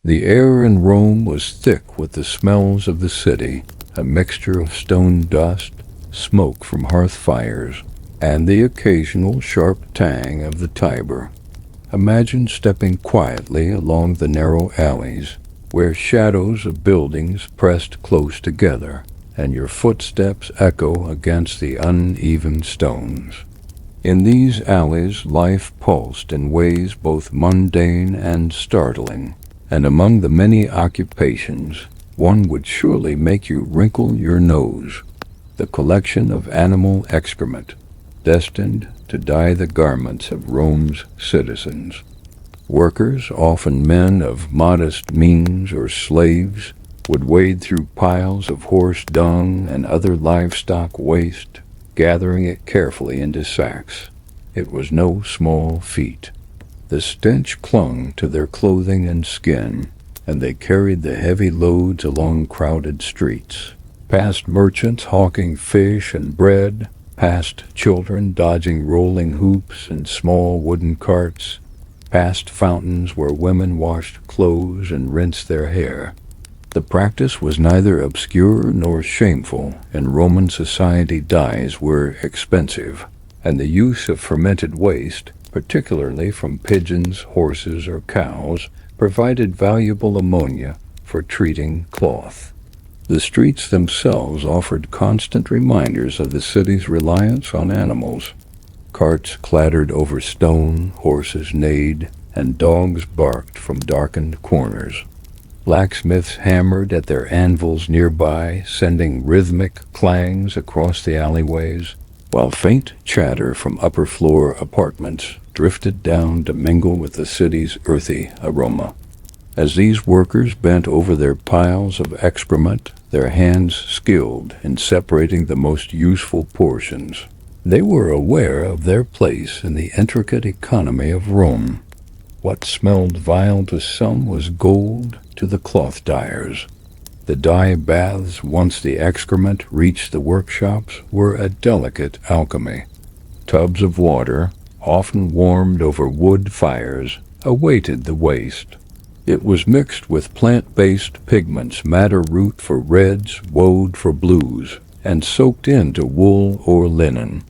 The air in Rome was thick with the smells of the city, a mixture of stone dust, smoke from hearth fires, and the occasional sharp tang of the Tiber. Imagine stepping quietly along the narrow alleys, where shadows of buildings pressed close together, and your footsteps echo against the uneven stones. In these alleys life pulsed in ways both mundane and startling, and among the many occupations, one would surely make you wrinkle your nose: the collection of animal excrement, destined to dye the garments of Rome's citizens. Workers, often men of modest means or slaves, would wade through piles of horse dung and other livestock waste, gathering it carefully into sacks. It was no small feat. The stench clung to their clothing and skin, and they carried the heavy loads along crowded streets, past merchants hawking fish and bread, past children dodging rolling hoops and small wooden carts, past fountains where women washed clothes and rinsed their hair. The practice was neither obscure nor shameful. In Roman society, dyes were expensive, and the use of fermented waste, particularly from pigeons, horses, or cows, provided valuable ammonia for treating cloth. The streets themselves offered constant reminders of the city's reliance on animals. Carts clattered over stone, horses neighed, and dogs barked from darkened corners. Blacksmiths hammered at their anvils nearby, sending rhythmic clangs across the alleyways, while faint chatter from upper-floor apartments drifted down to mingle with the city's earthy aroma. As these workers bent over their piles of excrement, their hands skilled in separating the most useful portions, they were aware of their place in the intricate economy of Rome. What smelled vile to some was gold to the cloth dyers. The dye baths, once the excrement reached the workshops, were a delicate alchemy. Tubs of water, often warmed over wood fires, awaited the waste. It was mixed with plant-based pigments, madder root for reds, woad for blues, and soaked into wool or linen.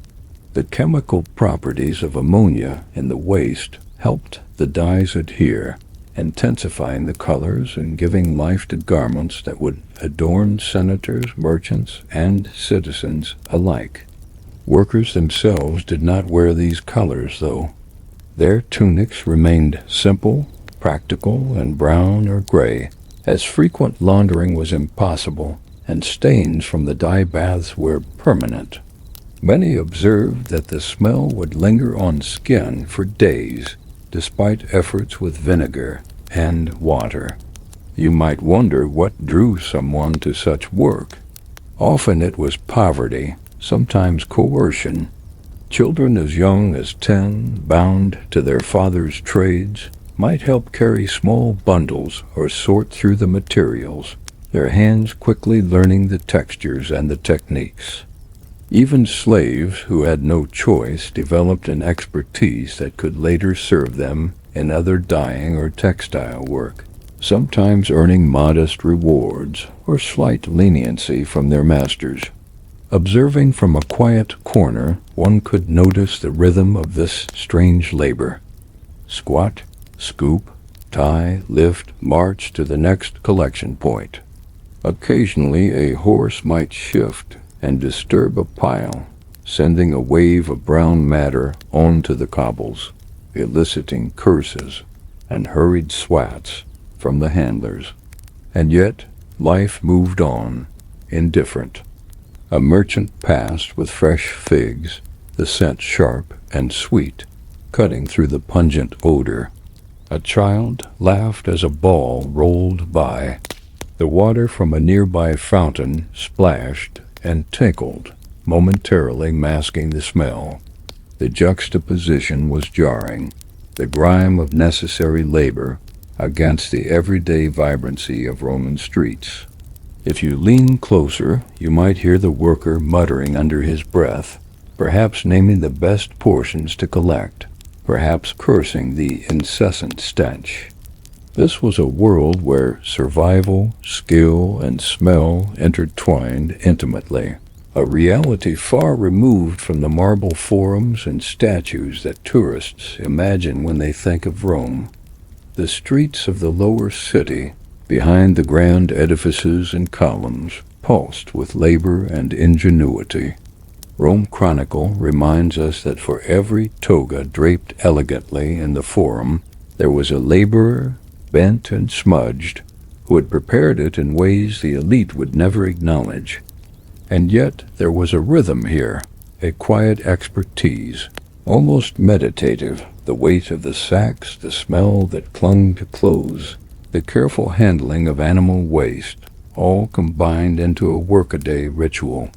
The chemical properties of ammonia in the waste helped the dyes adhere, intensifying the colors and giving life to garments that would adorn senators, merchants, and citizens alike. Workers themselves did not wear these colors, though. Their tunics remained simple, practical, and brown or gray, as frequent laundering was impossible, and stains from the dye baths were permanent. Many observed that the smell would linger on skin for days, despite efforts with vinegar and water. You might wonder what drew someone to such work. Often it was poverty, sometimes coercion. Children as young as 10, bound to their father's trades, might help carry small bundles or sort through the materials, their hands quickly learning the textures and the techniques. Even slaves who had no choice developed an expertise that could later serve them in other dyeing or textile work, sometimes earning modest rewards or slight leniency from their masters. Observing from a quiet corner, one could notice the rhythm of this strange labor. Squat, scoop, tie, lift, march to the next collection point. Occasionally a horse might shift and disturb a pile, sending a wave of brown matter onto the cobbles, eliciting curses and hurried swats from the handlers. And yet life moved on, indifferent. A merchant passed with fresh figs, the scent sharp and sweet, cutting through the pungent odor. A child laughed as a ball rolled by. The water from a nearby fountain splashed and tinkled, momentarily masking the smell. The juxtaposition was jarring, the grime of necessary labor against the everyday vibrancy of Roman streets. If you lean closer, you might hear the worker muttering under his breath, perhaps naming the best portions to collect, perhaps cursing the incessant stench. This was a world where survival, skill, and smell intertwined intimately, a reality far removed from the marble forums and statues that tourists imagine when they think of Rome. The streets of the lower city, behind the grand edifices and columns, pulsed with labor and ingenuity. RomeChronicle reminds us that for every toga draped elegantly in the forum, there was a laborer, bent and smudged, who had prepared it in ways the elite would never acknowledge. And yet there was a rhythm here, a quiet expertise, almost meditative, the weight of the sacks, the smell that clung to clothes, the careful handling of animal waste, all combined into a workaday ritual.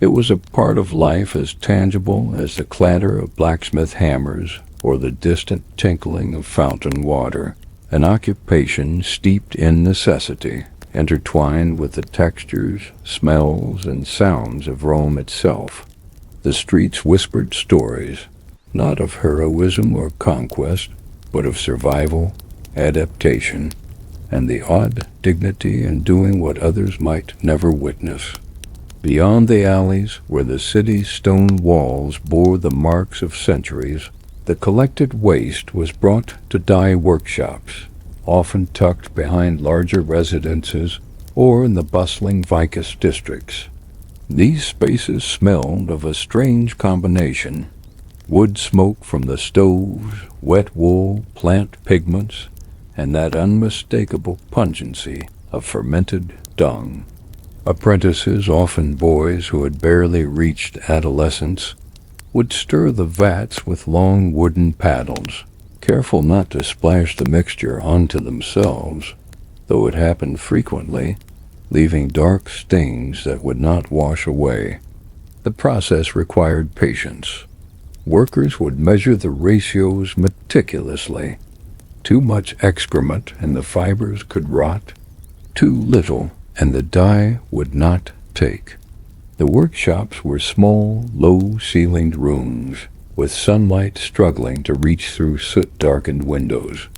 It was a part of life as tangible as the clatter of blacksmith hammers or the distant tinkling of fountain water, an occupation steeped in necessity, intertwined with the textures, smells, and sounds of Rome itself. The streets whispered stories, not of heroism or conquest, but of survival, adaptation, and the odd dignity in doing what others might never witness. Beyond the alleys, where the city's stone walls bore the marks of centuries, the collected waste was brought to dye workshops, often tucked behind larger residences or in the bustling vicus districts. These spaces smelled of a strange combination: wood smoke from the stoves, wet wool, plant pigments, and that unmistakable pungency of fermented dung. Apprentices, often boys who had barely reached adolescence, would stir the vats with long wooden paddles, careful not to splash the mixture onto themselves, though it happened frequently, leaving dark stains that would not wash away. The process required patience. Workers would measure the ratios meticulously. Too much excrement and the fibers could rot. Too little and the dye would not take. The workshops were small, low-ceilinged rooms, with sunlight struggling to reach through soot-darkened windows.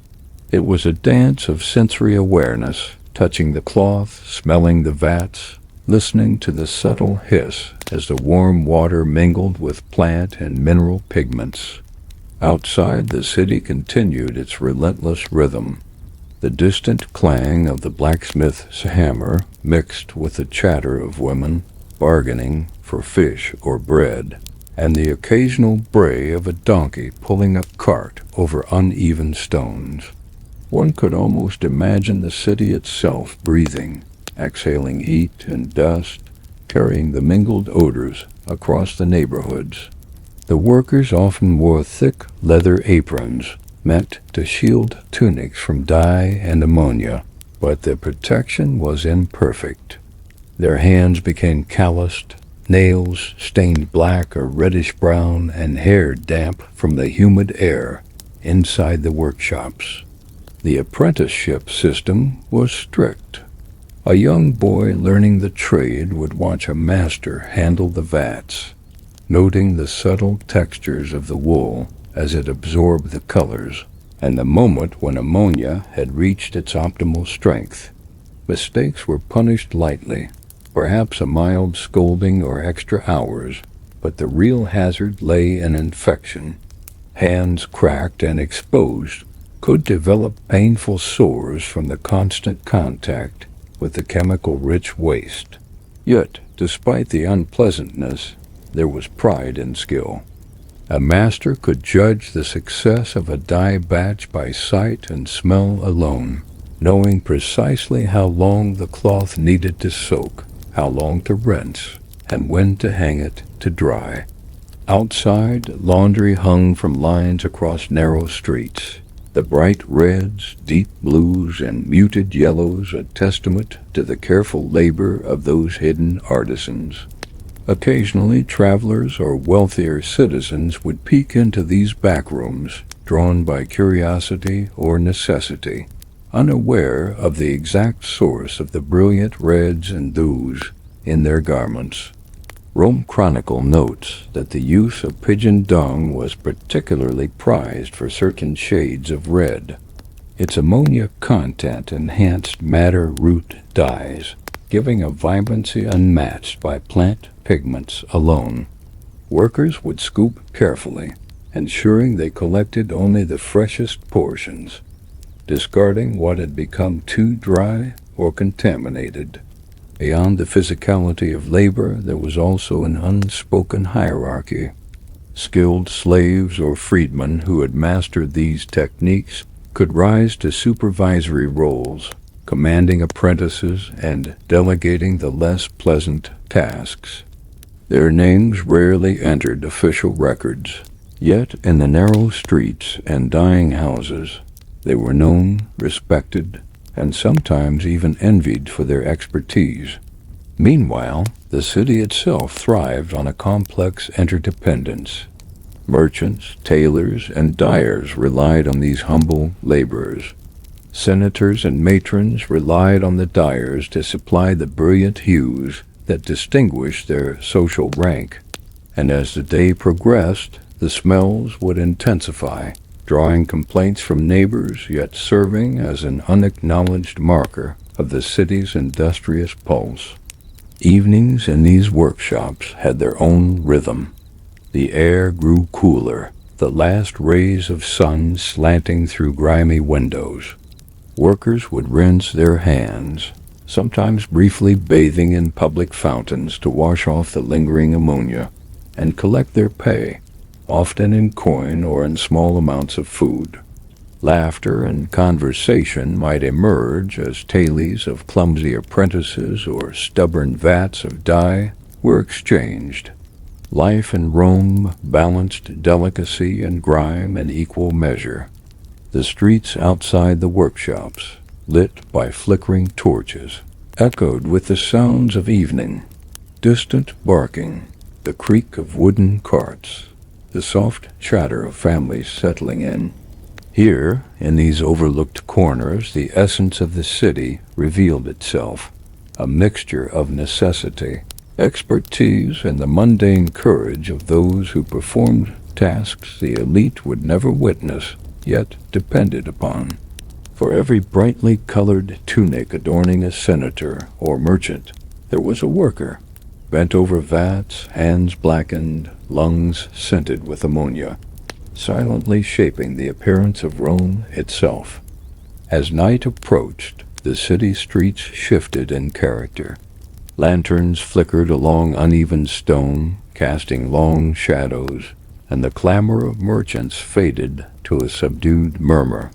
It was a dance of sensory awareness, touching the cloth, smelling the vats, listening to the subtle hiss as the warm water mingled with plant and mineral pigments. Outside, the city continued its relentless rhythm. The distant clang of the blacksmith's hammer mixed with the chatter of women bargaining for fish or bread, and the occasional bray of a donkey pulling a cart over uneven stones. One could almost imagine the city itself breathing, exhaling heat and dust, carrying the mingled odors across the neighborhoods. The workers often wore thick leather aprons, meant to shield tunics from dye and ammonia, but the protection was imperfect. Their hands became calloused, nails stained black or reddish-brown, and hair damp from the humid air inside the workshops. The apprenticeship system was strict. A young boy learning the trade would watch a master handle the vats, noting the subtle textures of the wool as it absorbed the colors, and the moment when ammonia had reached its optimal strength. Mistakes were punished lightly, perhaps a mild scolding or extra hours, but the real hazard lay in infection. Hands cracked and exposed could develop painful sores from the constant contact with the chemical-rich waste. Yet, despite the unpleasantness, there was pride in skill. A master could judge the success of a dye batch by sight and smell alone, knowing precisely how long the cloth needed to soak, how long to rinse, and when to hang it to dry. Outside, laundry hung from lines across narrow streets, the bright reds, deep blues, and muted yellows a testament to the careful labor of those hidden artisans. Occasionally, travelers or wealthier citizens would peek into these back rooms, drawn by curiosity or necessity, unaware of the exact source of the brilliant reds and dews in their garments. RomeChronicle notes that the use of pigeon dung was particularly prized for certain shades of red. Its ammonia content enhanced madder root dyes, giving a vibrancy unmatched by plant pigments alone. Workers would scoop carefully, ensuring they collected only the freshest portions, discarding what had become too dry or contaminated. Beyond the physicality of labor, there was also an unspoken hierarchy. Skilled slaves or freedmen who had mastered these techniques could rise to supervisory roles, commanding apprentices and delegating the less pleasant tasks. Their names rarely entered official records, yet in the narrow streets and dying houses, they were known, respected, and sometimes even envied for their expertise. Meanwhile, the city itself thrived on a complex interdependence. Merchants, tailors, and dyers relied on these humble laborers. Senators and matrons relied on the dyers to supply the brilliant hues that distinguished their social rank. And as the day progressed, the smells would intensify, drawing complaints from neighbors, yet serving as an unacknowledged marker of the city's industrious pulse. Evenings in these workshops had their own rhythm. The air grew cooler, the last rays of sun slanting through grimy windows. Workers would rinse their hands, sometimes briefly bathing in public fountains to wash off the lingering ammonia, and collect their pay, often in coin or in small amounts of food. Laughter and conversation might emerge as tales of clumsy apprentices or stubborn vats of dye were exchanged. Life in Rome balanced delicacy and grime in equal measure. The streets outside the workshops, lit by flickering torches, echoed with the sounds of evening, distant barking, the creak of wooden carts, the soft chatter of families settling in. Here, in these overlooked corners, the essence of the city revealed itself, a mixture of necessity, expertise, and the mundane courage of those who performed tasks the elite would never witness, yet depended upon. For every brightly colored tunic adorning a senator or merchant, there was a worker, bent over vats, hands blackened, lungs scented with ammonia, silently shaping the appearance of Rome itself. As night approached, the city streets shifted in character. Lanterns flickered along uneven stone, casting long shadows, and the clamor of merchants faded to a subdued murmur.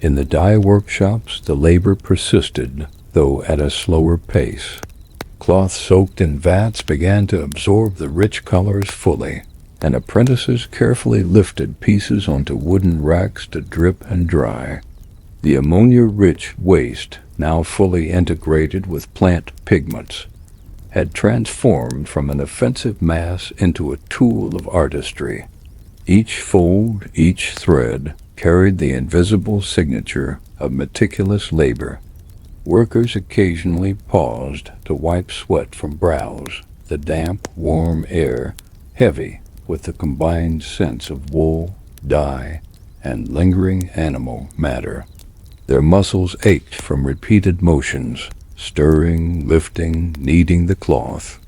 In the dye workshops, the labor persisted, though at a slower pace. Cloth soaked in vats began to absorb the rich colors fully, and apprentices carefully lifted pieces onto wooden racks to drip and dry. The ammonia-rich waste, now fully integrated with plant pigments, had transformed from an offensive mass into a tool of artistry. Each fold, each thread, carried the invisible signature of meticulous labor. Workers occasionally paused to wipe sweat from brows, the damp, warm air heavy with the combined scents of wool, dye, and lingering animal matter. Their muscles ached from repeated motions, stirring, lifting, kneading the cloth.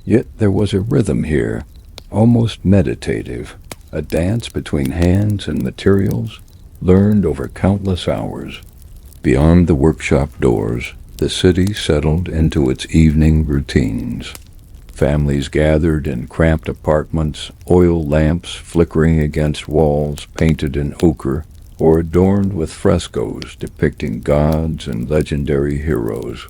Yet there was a rhythm here, almost meditative, a dance between hands and materials, learned over countless hours. Beyond the workshop doors, the city settled into its evening routines. Families gathered in cramped apartments, oil lamps flickering against walls painted in ochre or adorned with frescoes depicting gods and legendary heroes.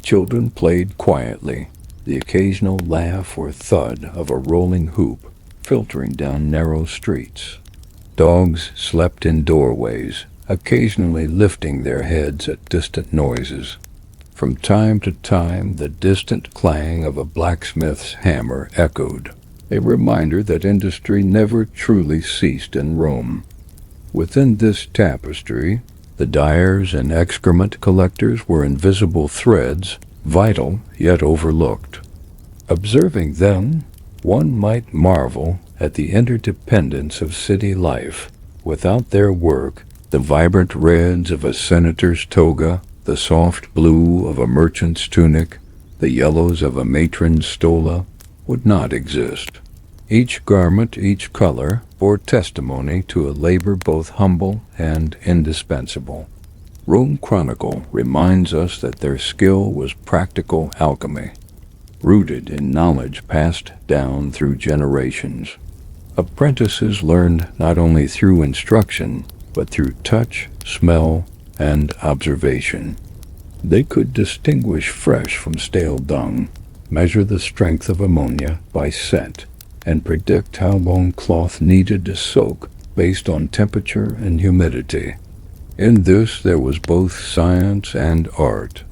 Children played quietly, the occasional laugh or thud of a rolling hoop filtering down narrow streets. Dogs slept in doorways, occasionally lifting their heads at distant noises. From time to time, the distant clang of a blacksmith's hammer echoed, a reminder that industry never truly ceased in Rome. Within this tapestry, the dyers and excrement collectors were invisible threads, vital yet overlooked. Observing them, one might marvel at the interdependence of city life. Without their work, The vibrant reds of a senator's toga, the soft blue of a merchant's tunic, the yellows of a matron's stola, would not exist. Each garment, each color, bore testimony to a labor both humble and indispensable. RomeChronicle reminds us that their skill was practical alchemy, rooted in knowledge passed down through generations. Apprentices learned not only through instruction, but through touch, smell, and observation. They could distinguish fresh from stale dung, measure the strength of ammonia by scent, and predict how long cloth needed to soak based on temperature and humidity. In this there was both science and art,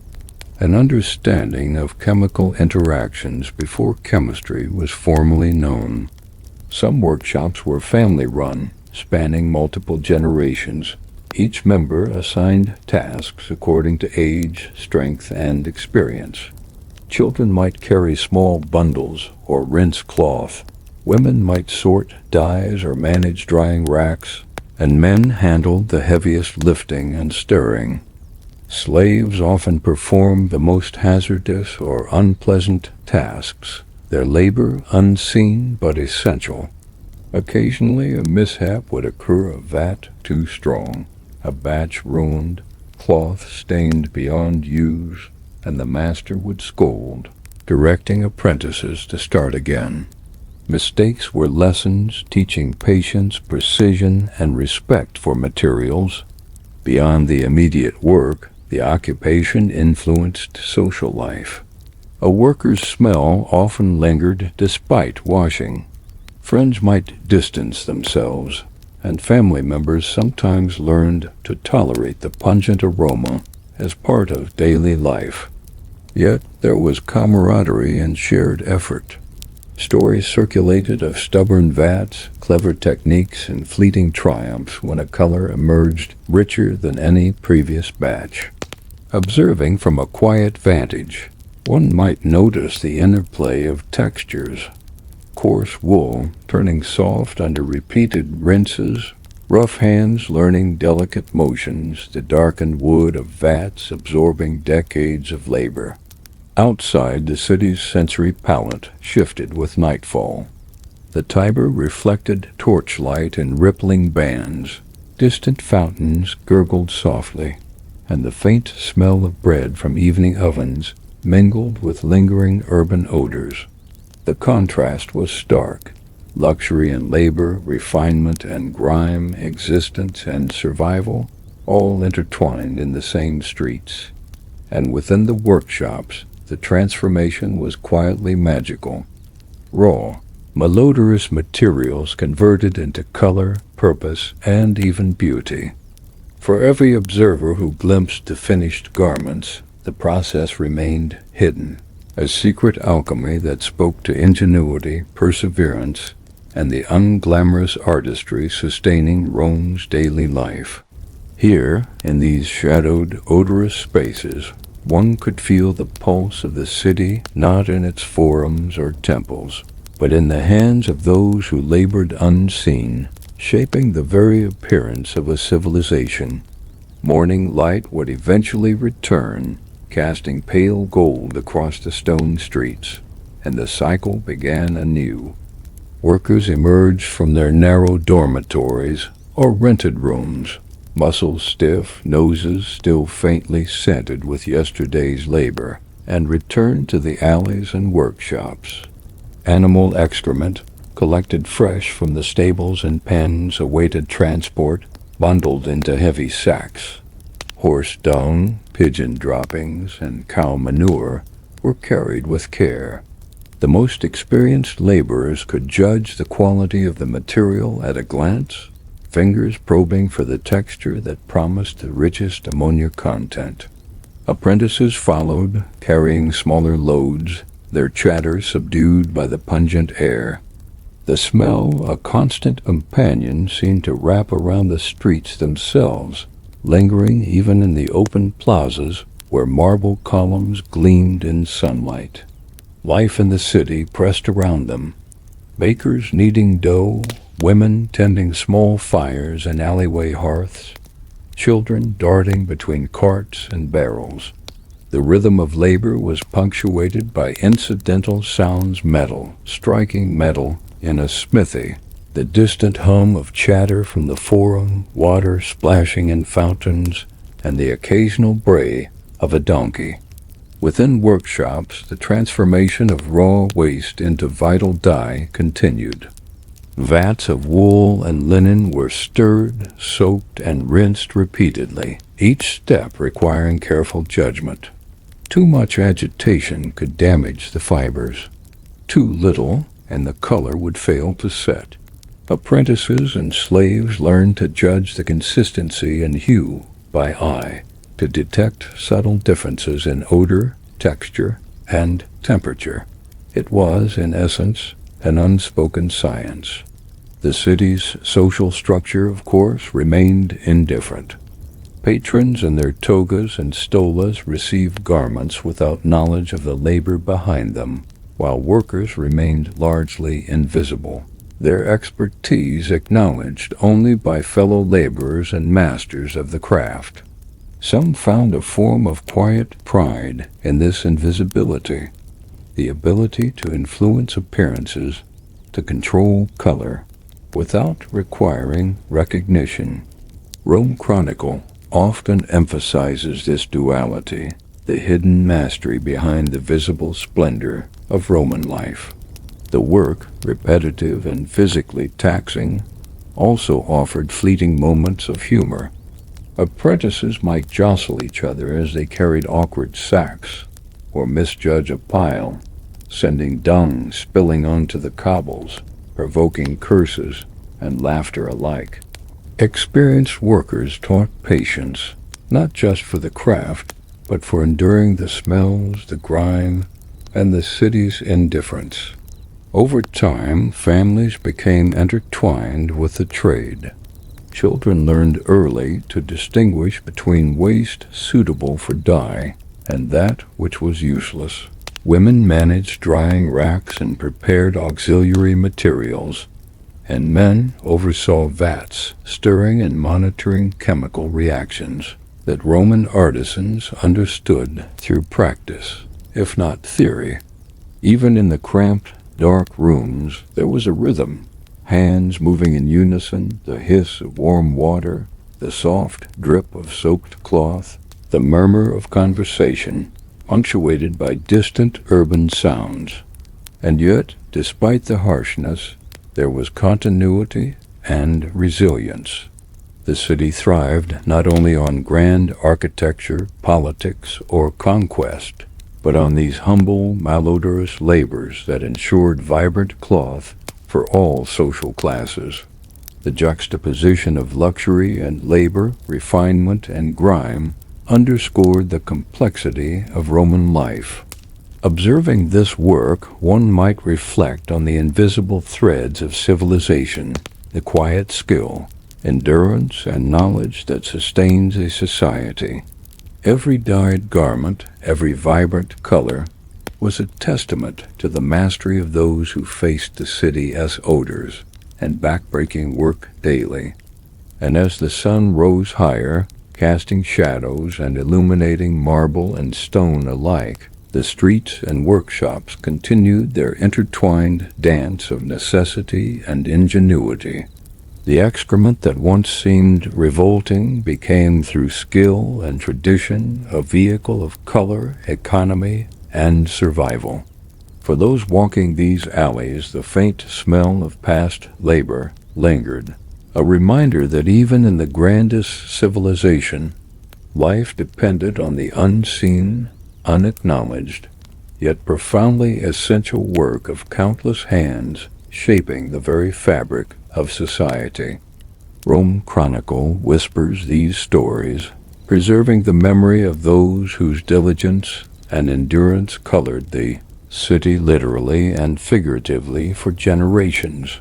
an understanding of chemical interactions before chemistry was formally known. Some workshops were family-run, spanning multiple generations, each member assigned tasks according to age, strength, and experience. Children might carry small bundles or rinse cloth. Women might sort dyes or manage drying racks, and men handled the heaviest lifting and stirring. Slaves often performed the most hazardous or unpleasant tasks, their labor unseen but essential. Occasionally a mishap would occur, a vat too strong, a batch ruined, cloth stained beyond use, and the master would scold, directing apprentices to start again. Mistakes were lessons teaching patience, precision, and respect for materials. Beyond the immediate work, the occupation influenced social life. A worker's smell often lingered despite washing. Friends might distance themselves, and family members sometimes learned to tolerate the pungent aroma as part of daily life. Yet there was camaraderie and shared effort. Stories circulated of stubborn vats, clever techniques, and fleeting triumphs when a color emerged richer than any previous batch. Observing from a quiet vantage, one might notice the interplay of textures. Coarse wool turning soft under repeated rinses, rough hands learning delicate motions, the darkened wood of vats absorbing decades of labor. Outside, the city's sensory palette shifted with nightfall. The Tiber reflected torchlight in rippling bands, distant fountains gurgled softly, and the faint smell of bread from evening ovens mingled with lingering urban odors. The contrast was stark. Luxury and labor, refinement and grime, existence and survival, all intertwined in the same streets. And within the workshops, the transformation was quietly magical. Raw, malodorous materials converted into color, purpose, and even beauty. For every observer who glimpsed the finished garments, the process remained hidden, a secret alchemy that spoke to ingenuity, perseverance, and the unglamorous artistry sustaining Rome's daily life. Here, in these shadowed, odorous spaces, one could feel the pulse of the city not in its forums or temples, but in the hands of those who labored unseen, shaping the very appearance of a civilization. Morning light would eventually return, casting pale gold across the stone streets, and the cycle began anew. Workers emerged from their narrow dormitories or rented rooms, muscles stiff, noses still faintly scented with yesterday's labor, and returned to the alleys and workshops. Animal excrement, collected fresh from the stables and pens, awaited transport, bundled into heavy sacks. Horse dung, pigeon droppings, and cow manure were carried with care. The most experienced laborers could judge the quality of the material at a glance, fingers probing for the texture that promised the richest ammonia content. Apprentices followed, carrying smaller loads, their chatter subdued by the pungent air. The smell, a constant companion, seemed to wrap around the streets themselves, lingering even in the open plazas where marble columns gleamed in sunlight. Life in the city pressed around them. Bakers kneading dough, women tending small fires and alleyway hearths, children darting between carts and barrels. The rhythm of labor was punctuated by incidental sounds, metal striking metal in a smithy, the distant hum of chatter from the forum, water splashing in fountains, and the occasional bray of a donkey. Within workshops, the transformation of raw waste into vital dye continued. Vats of wool and linen were stirred, soaked, and rinsed repeatedly, each step requiring careful judgment. Too much agitation could damage the fibers. Too little, and the color would fail to set. Apprentices and slaves learned to judge the consistency and hue by eye, to detect subtle differences in odor, texture, and temperature. It was, in essence, an unspoken science. The city's social structure, of course, remained indifferent. Patrons in their togas and stolas received garments without knowledge of the labor behind them, while workers remained largely invisible, their expertise acknowledged only by fellow laborers and masters of the craft. Some found a form of quiet pride in this invisibility, the ability to influence appearances, to control color, without requiring recognition. RomeChronicle often emphasizes this duality, the hidden mastery behind the visible splendor of Roman life. The work, repetitive and physically taxing, also offered fleeting moments of humor. Apprentices might jostle each other as they carried awkward sacks, or misjudge a pile, sending dung spilling onto the cobbles, provoking curses and laughter alike. Experienced workers taught patience, not just for the craft, but for enduring the smells, the grime, and the city's indifference. Over time, families became intertwined with the trade. Children learned early to distinguish between waste suitable for dye and that which was useless. Women managed drying racks and prepared auxiliary materials, and men oversaw vats, stirring and monitoring chemical reactions that Roman artisans understood through practice, if not theory. Even in the cramped, dark rooms, there was a rhythm. Hands moving in unison, the hiss of warm water, the soft drip of soaked cloth, the murmur of conversation, punctuated by distant urban sounds. And yet, despite the harshness, there was continuity and resilience. The city thrived not only on grand architecture, politics, or conquest, but on these humble, malodorous labors that ensured vibrant cloth for all social classes. The juxtaposition of luxury and labor, refinement and grime, underscored the complexity of Roman life. Observing this work, one might reflect on the invisible threads of civilization, the quiet skill, endurance, and knowledge that sustains a society. Every dyed garment, every vibrant color, was a testament to the mastery of those who faced the city as odors and backbreaking work daily. And as the sun rose higher, casting shadows and illuminating marble and stone alike, the streets and workshops continued their intertwined dance of necessity and ingenuity. The excrement that once seemed revolting became, through skill and tradition, a vehicle of color, economy, and survival. For those walking these alleys, the faint smell of past labor lingered, a reminder that even in the grandest civilization, life depended on the unseen, unacknowledged, yet profoundly essential work of countless hands shaping the very fabric of society. RomeChronicle whispers these stories, preserving the memory of those whose diligence and endurance colored the city literally and figuratively for generations.